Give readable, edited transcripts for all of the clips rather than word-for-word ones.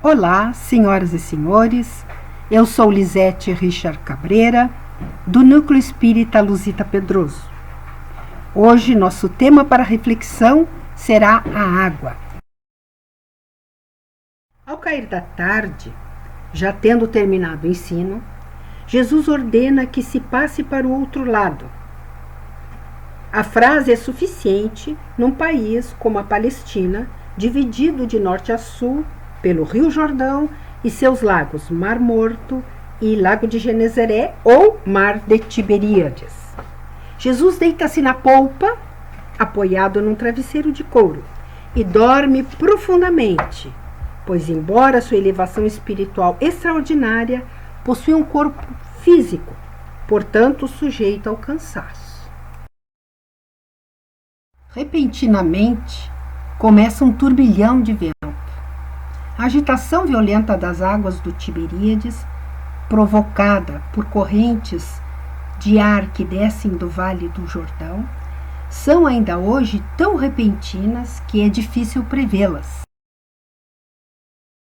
Olá, senhoras e senhores, eu sou Lisete Richard Cabreira, do Núcleo Espírita Luzita Pedroso. Hoje, nosso tema para reflexão será a água. Ao cair da tarde, já tendo terminado o ensino, Jesus ordena que se passe para o outro lado. A frase é suficiente num país como a Palestina, dividido de norte a sul pelo Rio Jordão e seus lagos Mar Morto e Lago de Genezaré ou Mar de Tiberíades. Jesus deita-se na polpa, apoiado num travesseiro de couro, e dorme profundamente, pois embora sua elevação espiritual extraordinária, possui um corpo físico, portanto sujeito ao cansaço. Repentinamente, começa um turbilhão de vento. A agitação violenta das águas do Tiberíades, provocada por correntes de ar que descem do Vale do Jordão, são ainda hoje tão repentinas que é difícil prevê-las.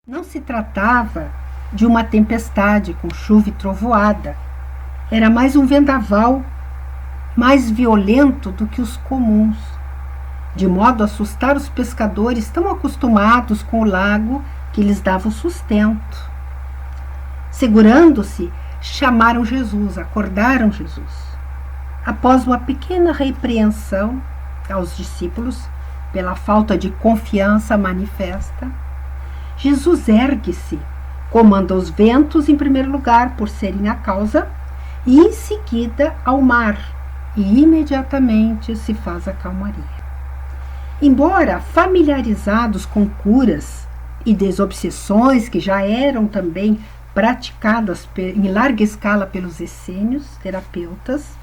Não se tratava de uma tempestade com chuva e trovoada. Era mais um vendaval, mais violento do que os comuns, de modo a assustar os pescadores tão acostumados com o lago que lhes dava o sustento. Segurando-se, chamaram Jesus, acordaram Jesus. Após uma pequena repreensão aos discípulos pela falta de confiança manifesta, Jesus ergue-se, comanda os ventos em primeiro lugar por serem a causa e em seguida ao mar, e imediatamente se faz a calmaria. Embora familiarizados com curas e desobsessões que já eram também praticadas em larga escala pelos essênios terapeutas,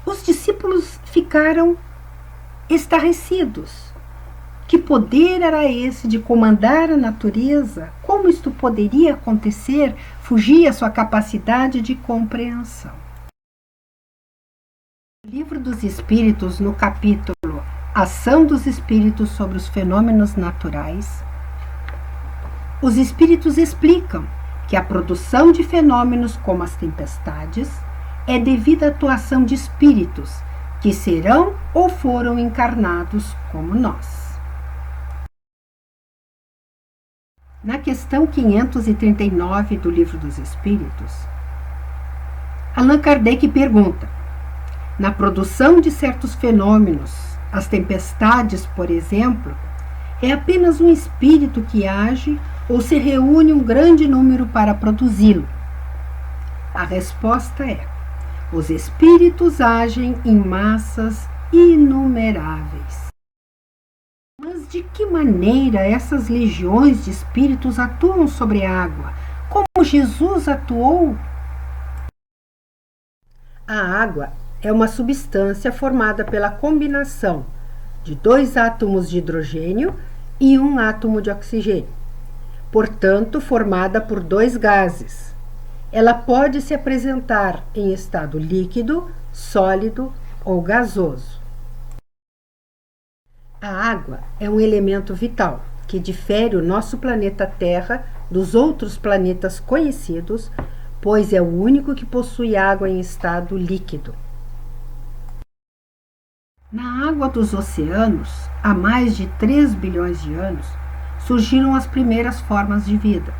os discípulos ficaram estarrecidos. Que poder era esse de comandar a natureza? Como isto poderia acontecer? Fugia sua capacidade de compreensão. No Livro dos Espíritos, no capítulo Ação dos Espíritos sobre os Fenômenos Naturais, os espíritos explicam que a produção de fenômenos como as tempestades é devido à atuação de espíritos que serão ou foram encarnados como nós. Na questão 539 do Livro dos Espíritos, Allan Kardec pergunta: na produção de certos fenômenos, as tempestades, por exemplo, é apenas um espírito que age ou se reúne um grande número para produzi-lo? A resposta é: os espíritos agem em massas inumeráveis. Mas de que maneira essas legiões de espíritos atuam sobre a água? Como Jesus atuou? A água é uma substância formada pela combinação de 2 átomos de hidrogênio e 1 átomo de oxigênio, portanto formada por 2 gases. Ela pode se apresentar em estado líquido, sólido ou gasoso. A água é um elemento vital que difere o nosso planeta Terra dos outros planetas conhecidos, pois é o único que possui água em estado líquido. Na água dos oceanos, há mais de 3 bilhões de anos, surgiram as primeiras formas de vida.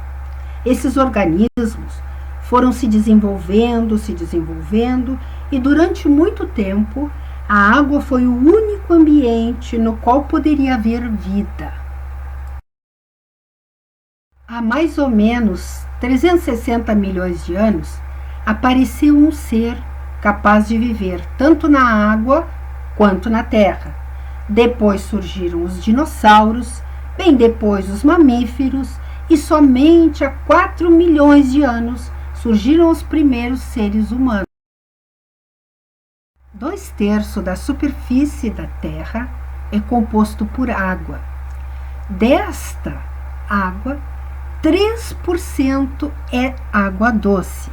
Esses organismos foram se desenvolvendo, e durante muito tempo, a água foi o único ambiente no qual poderia haver vida. Há mais ou menos 360 milhões de anos, apareceu um ser capaz de viver tanto na água quanto na terra. Depois surgiram os dinossauros, bem depois os mamíferos, e somente há 4 milhões de anos surgiram os primeiros seres humanos. 2/3 da superfície da Terra é composto por água. Desta água, 3% é água doce.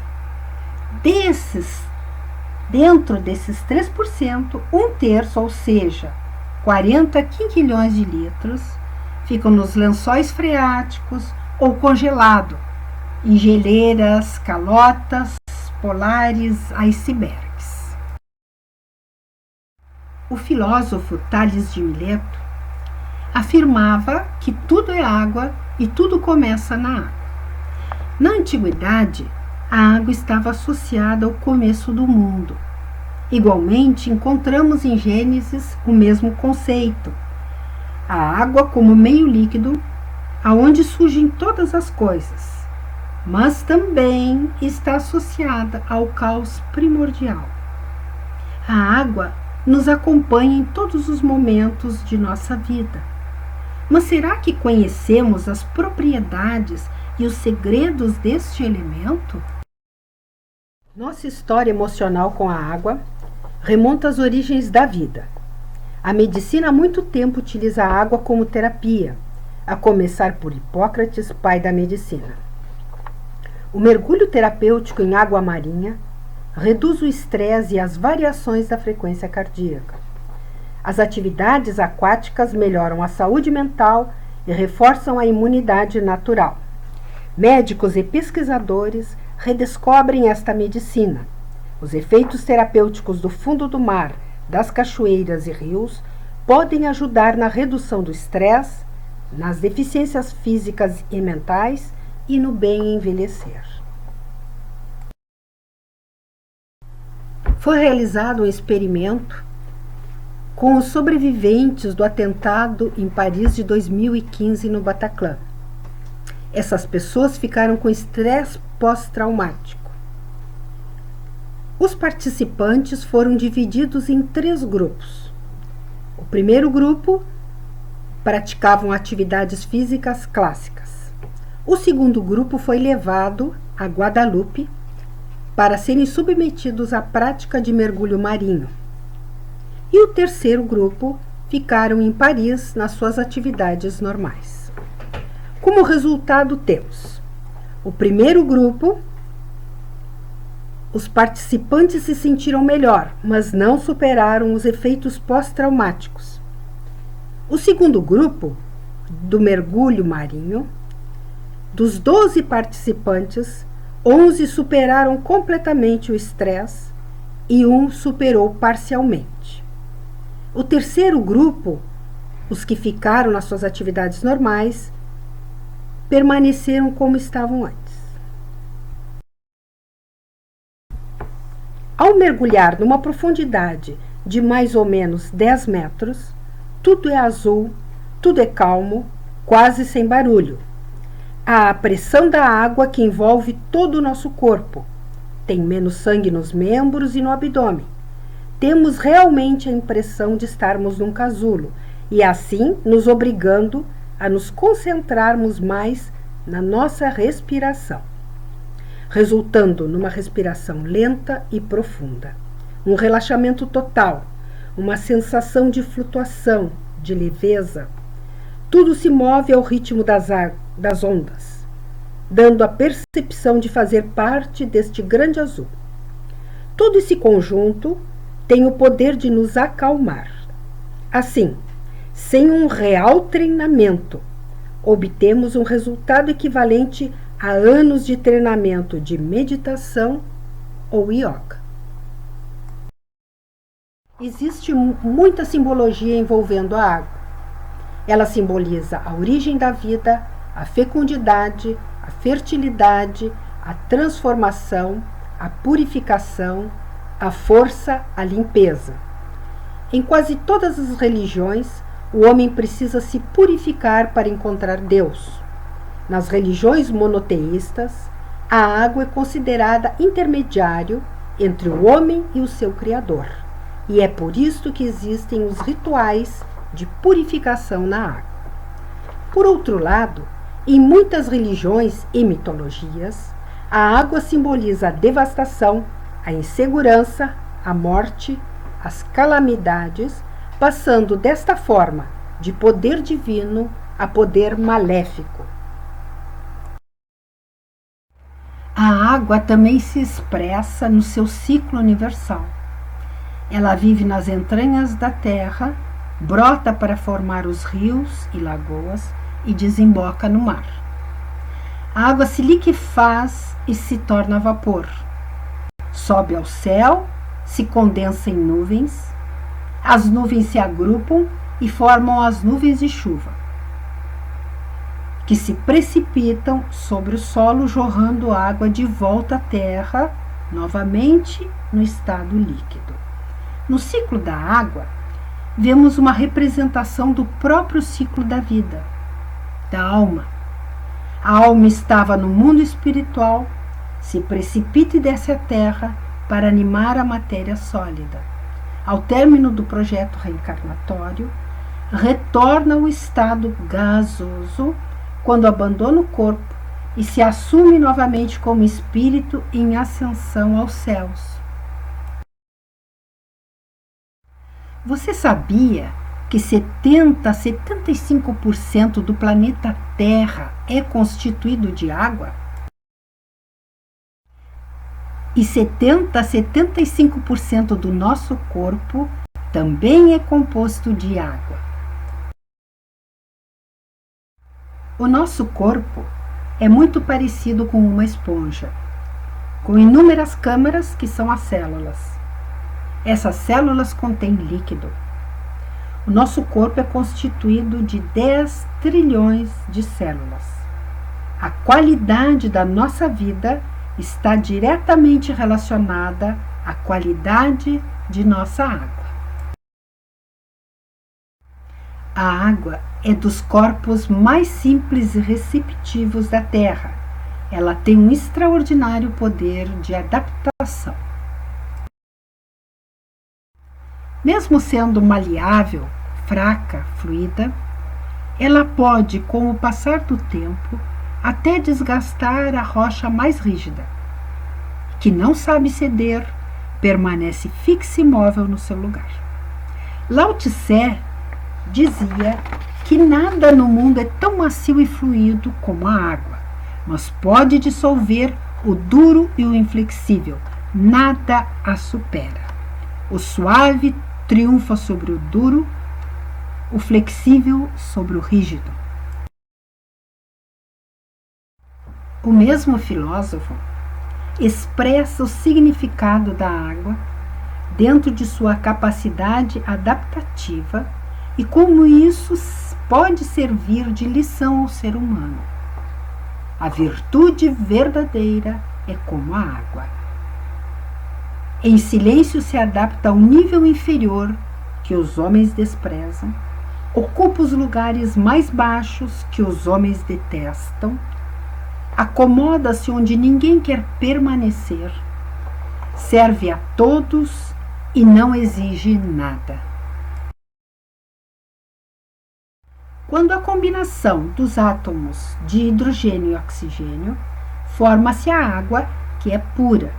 Dentro desses 3%, 1/3, ou seja, 40 quinquilhões de litros, ficam nos lençóis freáticos ou congelado em geleiras, calotas polares, icebergs. O filósofo Tales de Mileto afirmava que tudo é água e tudo começa na água. Na antiguidade, a água estava associada ao começo do mundo. Igualmente, encontramos em Gênesis o mesmo conceito. A água como meio líquido, aonde surgem todas as coisas, mas também está associada ao caos primordial. A água nos acompanha em todos os momentos de nossa vida. Mas será que conhecemos as propriedades e os segredos deste elemento? Nossa história emocional com a água remonta às origens da vida. A medicina há muito tempo utiliza a água como terapia, a começar por Hipócrates, pai da medicina. O mergulho terapêutico em água marinha reduz o estresse e as variações da frequência cardíaca. As atividades aquáticas melhoram a saúde mental e reforçam a imunidade natural. Médicos e pesquisadores redescobrem esta medicina. Os efeitos terapêuticos do fundo do mar, das cachoeiras e rios podem ajudar na redução do estresse, nas deficiências físicas e mentais e no bem envelhecer. Foi realizado um experimento com os sobreviventes do atentado em Paris de 2015 no Bataclan. Essas pessoas ficaram com estresse pós-traumático. Os participantes foram divididos em 3 grupos. O primeiro grupo praticavam atividades físicas clássicas. O segundo grupo foi levado a Guadalupe para serem submetidos à prática de mergulho marinho. E o terceiro grupo ficaram em Paris nas suas atividades normais. Como resultado, temos o primeiro grupo. Os participantes se sentiram melhor, mas não superaram os efeitos pós-traumáticos. O segundo grupo, do mergulho marinho, dos 12 participantes, 11 superaram completamente o estresse e 1 superou parcialmente. O terceiro grupo, os que ficaram nas suas atividades normais, permaneceram como estavam antes. Ao mergulhar numa profundidade de mais ou menos 10 metros, tudo é azul, tudo é calmo, quase sem barulho. Há a pressão da água que envolve todo o nosso corpo. Tem menos sangue nos membros e no abdômen. Temos realmente a impressão de estarmos num casulo e assim nos obrigando a nos concentrarmos mais na nossa respiração, resultando numa respiração lenta e profunda, um relaxamento total, uma sensação de flutuação, de leveza. Tudo se move ao ritmo das ondas, dando a percepção de fazer parte deste grande azul. Todo esse conjunto tem o poder de nos acalmar. Assim, sem um real treinamento, obtemos um resultado equivalente a anos de treinamento de meditação ou yoga. Existe muita simbologia envolvendo a água. Ela simboliza a origem da vida, a fecundidade, a fertilidade, a transformação, a purificação, a força, a limpeza. Em quase todas as religiões, o homem precisa se purificar para encontrar Deus. Nas religiões monoteístas, a água é considerada intermediário entre o homem e o seu Criador. E é por isso que existem os rituais de purificação na água. Por outro lado, em muitas religiões e mitologias, a água simboliza a devastação, a insegurança, a morte, as calamidades, passando desta forma de poder divino a poder maléfico. A água também se expressa no seu ciclo universal. Ela vive nas entranhas da terra, brota para formar os rios e lagoas e desemboca no mar. A água se liquefaz e se torna vapor. Sobe ao céu, se condensa em nuvens, as nuvens se agrupam e formam as nuvens de chuva, que se precipitam sobre o solo, jorrando água de volta à terra, novamente no estado líquido. No ciclo da água, vemos uma representação do próprio ciclo da vida, da alma. A alma estava no mundo espiritual, se precipita e desce à terra para animar a matéria sólida. Ao término do projeto reencarnatório, retorna ao estado gasoso quando abandona o corpo e se assume novamente como espírito em ascensão aos céus. Você sabia que 75% do planeta Terra é constituído de água? E 75% do nosso corpo também é composto de água. O nosso corpo é muito parecido com uma esponja, com inúmeras câmaras que são as células. Essas células contêm líquido. O nosso corpo é constituído de 10 trilhões de células. A qualidade da nossa vida está diretamente relacionada à qualidade de nossa água. A água é dos corpos mais simples e receptivos da Terra. Ela tem um extraordinário poder de adaptação. Mesmo sendo maleável, fraca, fluida, ela pode, com o passar do tempo, até desgastar a rocha mais rígida, que não sabe ceder, permanece fixa e imóvel no seu lugar. Lao Tse dizia que nada no mundo é tão macio e fluido como a água, mas pode dissolver o duro e o inflexível, nada a supera. O suave triunfa sobre o duro, o flexível sobre o rígido. O mesmo filósofo expressa o significado da água dentro de sua capacidade adaptativa e como isso pode servir de lição ao ser humano. A virtude verdadeira é como a água. Em silêncio se adapta a um nível inferior que os homens desprezam, ocupa os lugares mais baixos que os homens detestam, acomoda-se onde ninguém quer permanecer, serve a todos e não exige nada. Quando a combinação dos átomos de hidrogênio e oxigênio, forma-se a água, que é pura,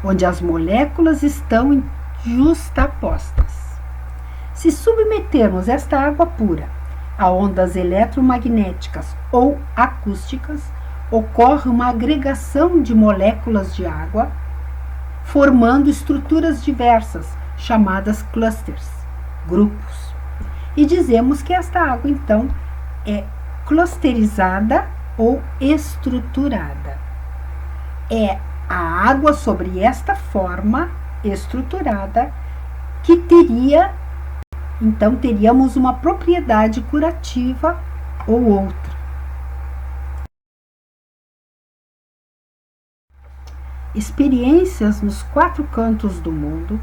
onde as moléculas estão justapostas. Se submetermos esta água pura a ondas eletromagnéticas ou acústicas, ocorre uma agregação de moléculas de água, formando estruturas diversas, chamadas clusters, grupos. E dizemos que esta água, então, é clusterizada ou estruturada. É a água sobre esta forma estruturada que teríamos uma propriedade curativa ou outra. Experiências nos 4 cantos do mundo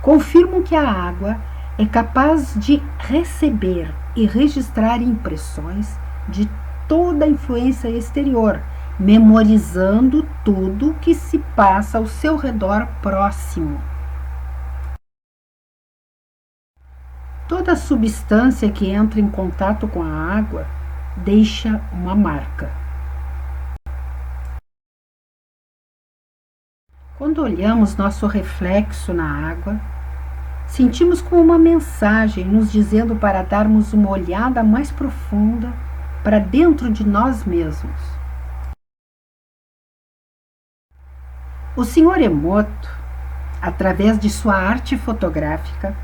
confirmam que a água é capaz de receber e registrar impressões de toda a influência exterior, memorizando tudo que se passa ao seu redor próximo. Toda substância que entra em contato com a água deixa uma marca. Quando olhamos nosso reflexo na água, sentimos como uma mensagem nos dizendo para darmos uma olhada mais profunda para dentro de nós mesmos. O Sr. Emoto, através de sua arte fotográfica,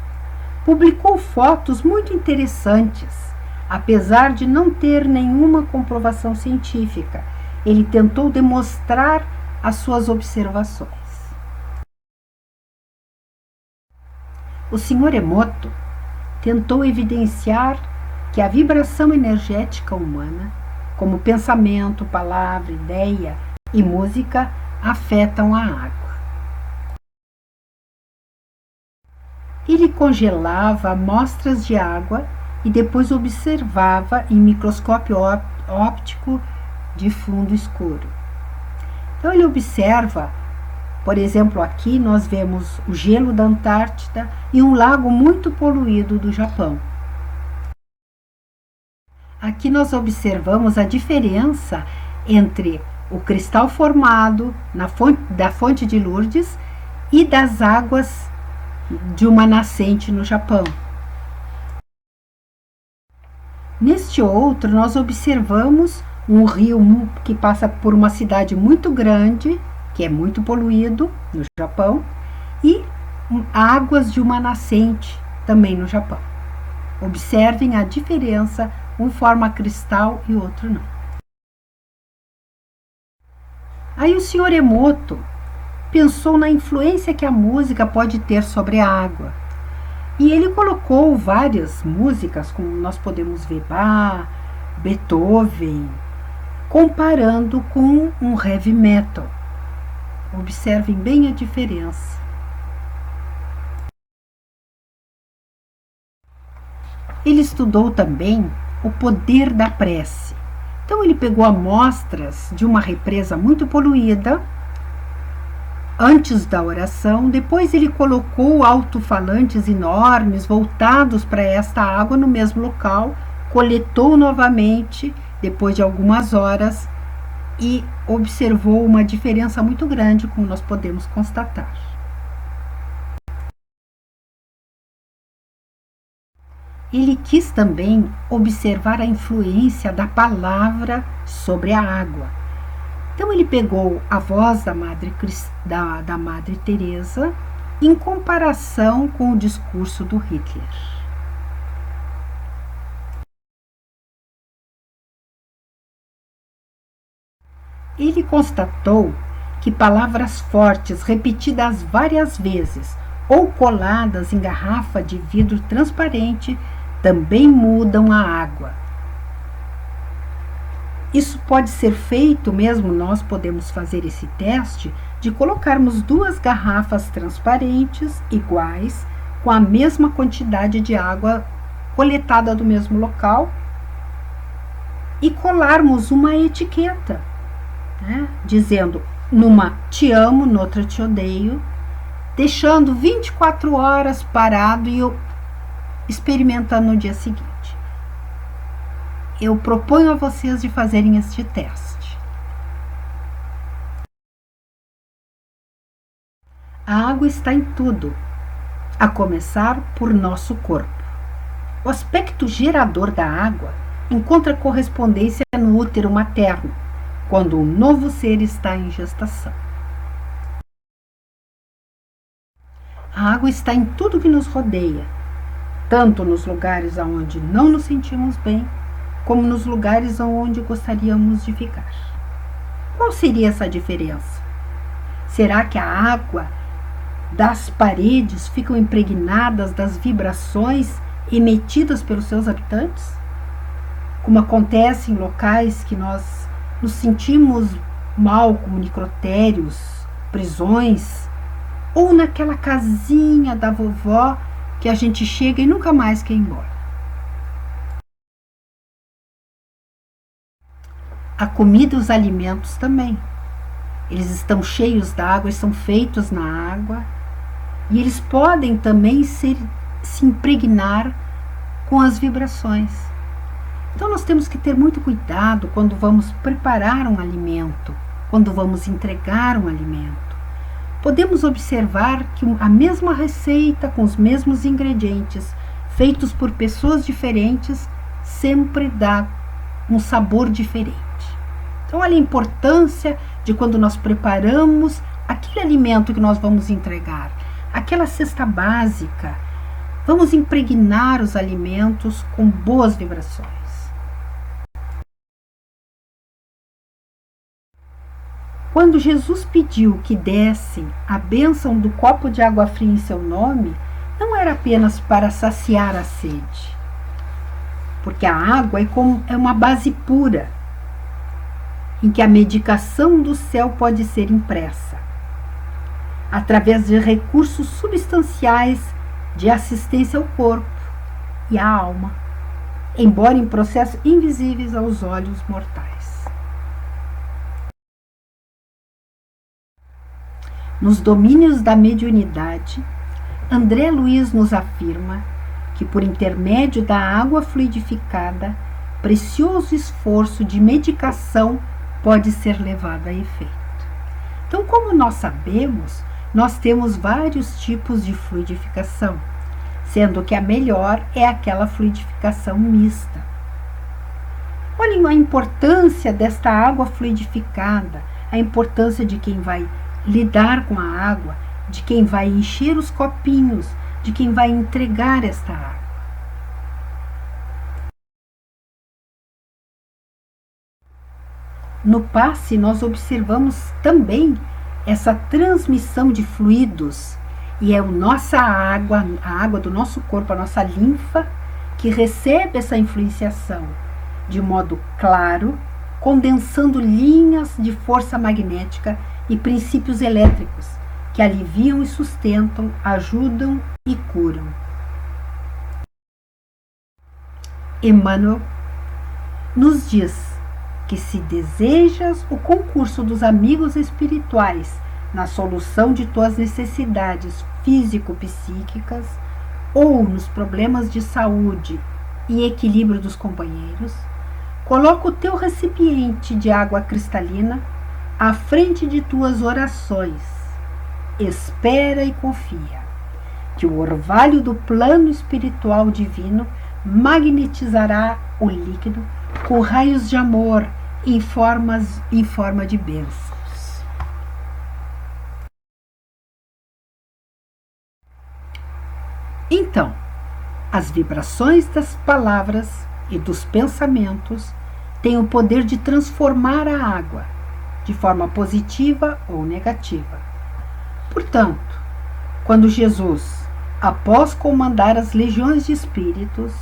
publicou fotos muito interessantes. Apesar de não ter nenhuma comprovação científica, ele tentou demonstrar as suas observações. O Sr. Emoto tentou evidenciar que a vibração energética humana, como pensamento, palavra, ideia e música, afetam a água. Ele congelava amostras de água e depois observava em microscópio óptico de fundo escuro. Então ele observa, por exemplo, aqui nós vemos o gelo da Antártida e um lago muito poluído do Japão. Aqui nós observamos a diferença entre o cristal formado da fonte de Lourdes e das águas de uma nascente no Japão. Neste outro, nós observamos um rio que passa por uma cidade muito grande, que é muito poluído no Japão, e águas de uma nascente também no Japão. Observem a diferença, um forma cristal e outro não. Aí o Sr. Emoto pensou na influência que a música pode ter sobre a água. E ele colocou várias músicas, como nós podemos ver Bach, Beethoven, comparando com um heavy metal. Observem bem a diferença. Ele estudou também o poder da prece. Então ele pegou amostras de uma represa muito poluída antes da oração, depois ele colocou alto-falantes enormes voltados para esta água no mesmo local, coletou novamente depois de algumas horas e observou uma diferença muito grande, como nós podemos constatar. Ele quis também observar a influência da palavra sobre a água. Então ele pegou a voz da Madre Teresa em comparação com o discurso do Hitler. Ele constatou que palavras fortes repetidas várias vezes ou coladas em garrafa de vidro transparente também mudam a água. Isso pode ser feito, mesmo nós podemos fazer esse teste, de colocarmos 2 garrafas transparentes iguais, com a mesma quantidade de água coletada do mesmo local, e colarmos uma etiqueta, né, dizendo numa te amo, noutra te odeio, deixando 24 horas parado e experimentando no dia seguinte. Eu proponho a vocês de fazerem este teste. A água está em tudo, a começar por nosso corpo. O aspecto gerador da água encontra correspondência no útero materno, quando um novo ser está em gestação. A água está em tudo que nos rodeia, tanto nos lugares onde não nos sentimos bem, como nos lugares onde gostaríamos de ficar. Qual seria essa diferença? Será que a água das paredes ficam impregnadas das vibrações emitidas pelos seus habitantes? Como acontece em locais que nós nos sentimos mal, como necrotérios, prisões, ou naquela casinha da vovó que a gente chega e nunca mais quer ir embora. A comida e os alimentos também. Eles estão cheios d'água, eles são feitos na água e eles podem também se impregnar com as vibrações. Então nós temos que ter muito cuidado quando vamos preparar um alimento, quando vamos entregar um alimento. Podemos observar que a mesma receita, com os mesmos ingredientes, feitos por pessoas diferentes, sempre dá um sabor diferente. Então, olha a importância de quando nós preparamos aquele alimento que nós vamos entregar, aquela cesta básica, Vamos impregnar os alimentos com boas vibrações. Quando Jesus pediu que dessem a bênção do copo de água fria em seu nome, não era apenas para saciar a sede, porque a água é uma base pura, em que a medicação do céu pode ser impressa, através de recursos substanciais de assistência ao corpo e à alma, embora em processos invisíveis aos olhos mortais. Nos domínios da mediunidade, André Luiz nos afirma que, por intermédio da água fluidificada, precioso esforço de medicação pode ser levado a efeito. Então, como nós sabemos, nós temos vários tipos de fluidificação, sendo que a melhor é aquela fluidificação mista. Olhem a importância desta água fluidificada, a importância de quem vai lidar com a água, de quem vai encher os copinhos, de quem vai entregar esta água. No passe, nós observamos também essa transmissão de fluidos, e é a nossa água, a água do nosso corpo, a nossa linfa, que recebe essa influenciação de modo claro, condensando linhas de força magnética e princípios elétricos que aliviam e sustentam, ajudam e curam. Emmanuel nos diz que, se desejas o concurso dos amigos espirituais na solução de tuas necessidades físico-psíquicas ou nos problemas de saúde e equilíbrio dos companheiros, coloca o teu recipiente de água cristalina à frente de tuas orações. Espera e confia que o orvalho do plano espiritual divino magnetizará o líquido com raios de amor em forma de bênçãos. Então, as vibrações das palavras e dos pensamentos têm o poder de transformar a água de forma positiva ou negativa. Portanto, quando Jesus, após comandar as legiões de espíritos,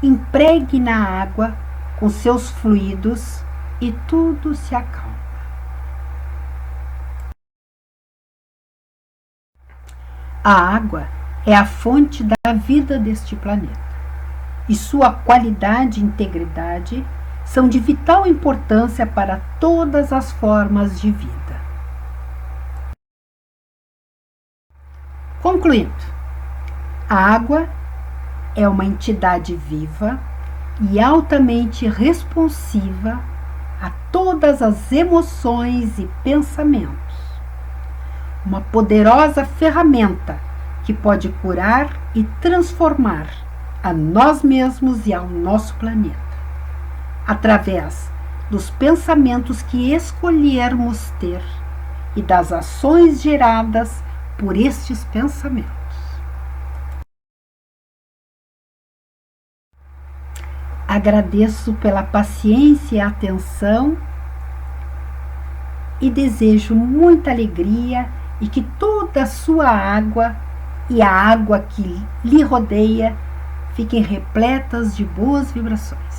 impregna a água com seus fluidos e tudo se acalma. A água é a fonte da vida deste planeta, e sua qualidade e integridade são de vital importância para todas as formas de vida. Concluindo, a água é uma entidade viva e altamente responsiva a todas as emoções e pensamentos. Uma poderosa ferramenta que pode curar e transformar a nós mesmos e ao nosso planeta, através dos pensamentos que escolhermos ter e das ações geradas por estes pensamentos. Agradeço pela paciência e atenção e desejo muita alegria e que toda a sua água e a água que lhe rodeia fiquem repletas de boas vibrações.